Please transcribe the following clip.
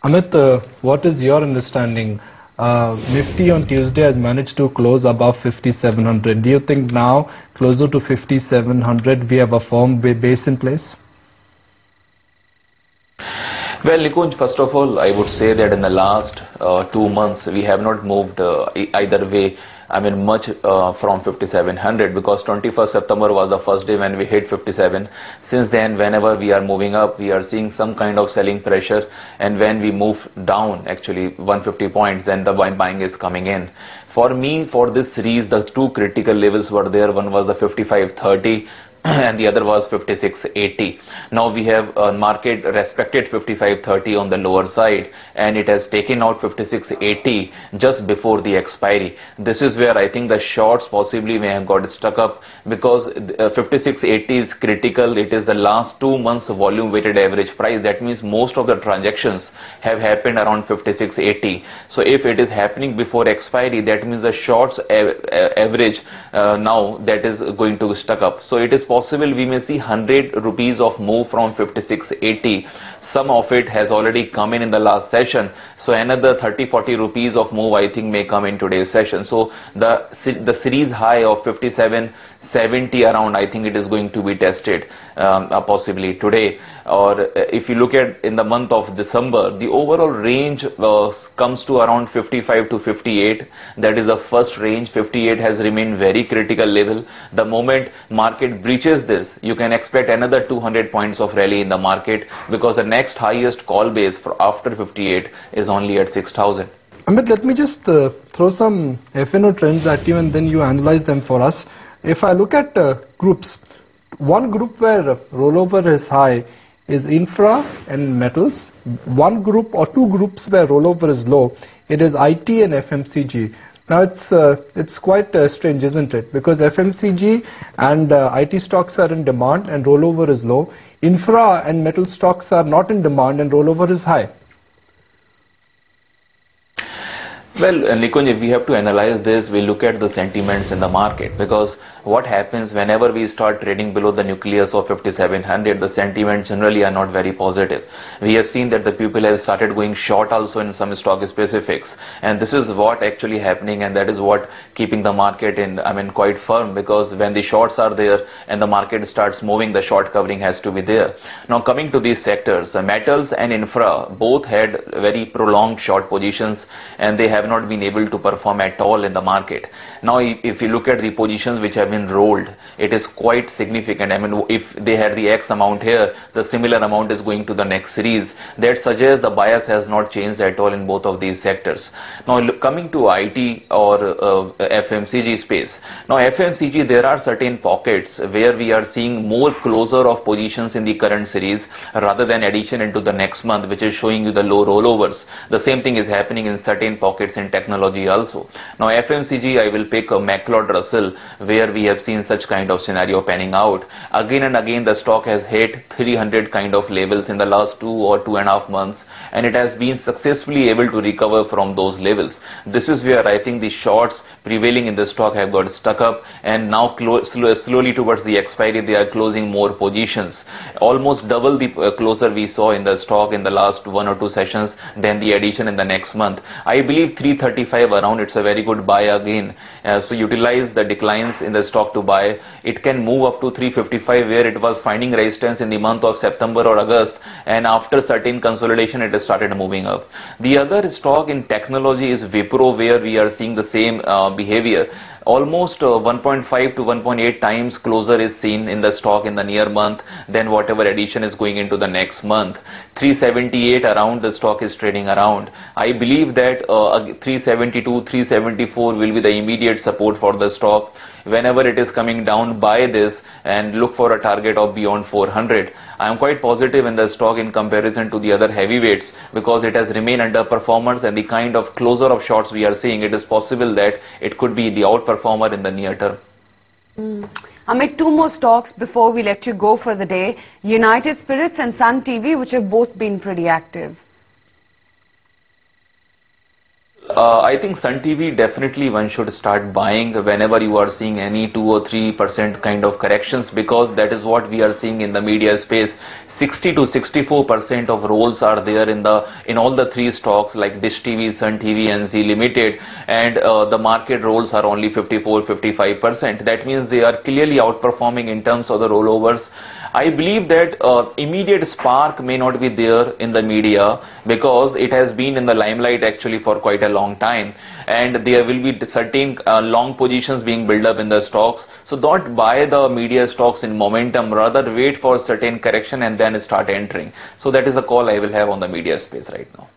Amit, what is your understanding? Nifty on Tuesday has managed to close above 5700. Do you think now, closer to 5700, we have a firm base in place? Well, Nikunj, first of all, I would say that in the last 2 months, we have not moved either way, much from 5700, because 21st September was the first day when we hit 57. Since then, whenever we are moving up, we are seeing some kind of selling pressure, and when we move down, actually 150 points, then the buying is coming in. For me, for this series, the two critical levels were there. One was the 5530. And the other was 5680. Now we have market respected 5530 on the lower side, and it has taken out 5680 just before the expiry. This is where I think the shorts possibly may have got stuck up, because 5680 is critical. It is the last 2 months volume weighted average price. That means most of the transactions have happened around 5680. So if it is happening before expiry, that means the shorts average now that is going to stuck up. So it is possible we may see 100 rupees of move from 5680. Some of it has already come in the last session. So another 30-40 rupees of move I think may come in today's session. So the series high of 5770 around, I think it is going to be tested possibly today. Or if you look at in the month of December, the overall range comes to around 55 to 58. That is the first range. 58 has remained very critical level. The moment market breaches this, you can expect another 200 points of rally in the market, because the next highest call base for after 58 is only at 6,000. Amit, let me just throw some FNO trends at you, and then you analyze them for us. If I look at groups, one group where rollover is high is infra and metals. One group or two groups where rollover is low, it is IT and FMCG. Now it's quite strange, isn't it? Because FMCG and IT stocks are in demand and rollover is low. Infra and metal stocks are not in demand and rollover is high. Well, Nikunj, if we have to analyze this, we look at the sentiments in the market, because what happens whenever we start trading below the nucleus of 5700, the sentiments generally are not very positive. We have seen that the people have started going short also in some stock specifics, and this is what actually happening, and that is what keeping the market in, quite firm, because when the shorts are there and the market starts moving, the short covering has to be there. Now coming to these sectors, metals and infra both had very prolonged short positions, and they have not been able to perform at all in the market. Now if you look at the positions which have been rolled, it is quite significant. If they had the X amount here, the similar amount is going to the next series. That suggests the bias has not changed at all in both of these sectors. Now coming to IT or FMCG space. Now FMCG, there are certain pockets where we are seeing more closure of positions in the current series rather than addition into the next month, which is showing you the low rollovers. The same thing is happening in certain pockets in technology also. Now FMCG, I will pick a McLeod Russell, where we have seen such kind of scenario panning out. Again and again the stock has hit 300 kind of levels in the last 2 or 2.5 months, and it has been successfully able to recover from those levels. This is where I think the shorts prevailing in the stock have got stuck up, and now slowly towards the expiry they are closing more positions. Almost double the closer we saw in the stock in the last 1 or 2 sessions than the addition in the next month. I believe 335 around, it's a very good buy again. So utilize the declines in the stock to buy. It can move up to 355, where it was finding resistance in the month of September or August, and after certain consolidation it has started moving up. The other stock in technology is Wipro, where we are seeing the same behavior. Almost 1.5 to 1.8 times closer is seen in the stock in the near month than whatever addition is going into the next month. 378 around the stock is trading around. I believe that 372, 374 will be the immediate support for the stock. Whenever it is coming down, buy this and look for a target of beyond 400. I am quite positive in the stock in comparison to the other heavyweights, because it has remained underperformance, and the kind of closure of shorts we are seeing, it is possible that it could be the outperformer in the near term. Amit, 2 more stocks before we let you go for the day. United Spirits and Sun TV, which have both been pretty active. I think Sun TV definitely one should start buying whenever you are seeing any 2 or 3% kind of corrections, because that is what we are seeing in the media space. 60 to 64% of rolls are there in all the three stocks like Dish TV, Sun TV and Zee Limited, and the market rolls are only 54-55%. That means they are clearly outperforming in terms of the rollovers. I believe that immediate spark may not be there in the media because it has been in the limelight actually for quite a long time, and there will be certain long positions being built up in the stocks. So don't buy the media stocks in momentum, rather wait for certain correction and then start entering. So that is the call I will have on the media space right now.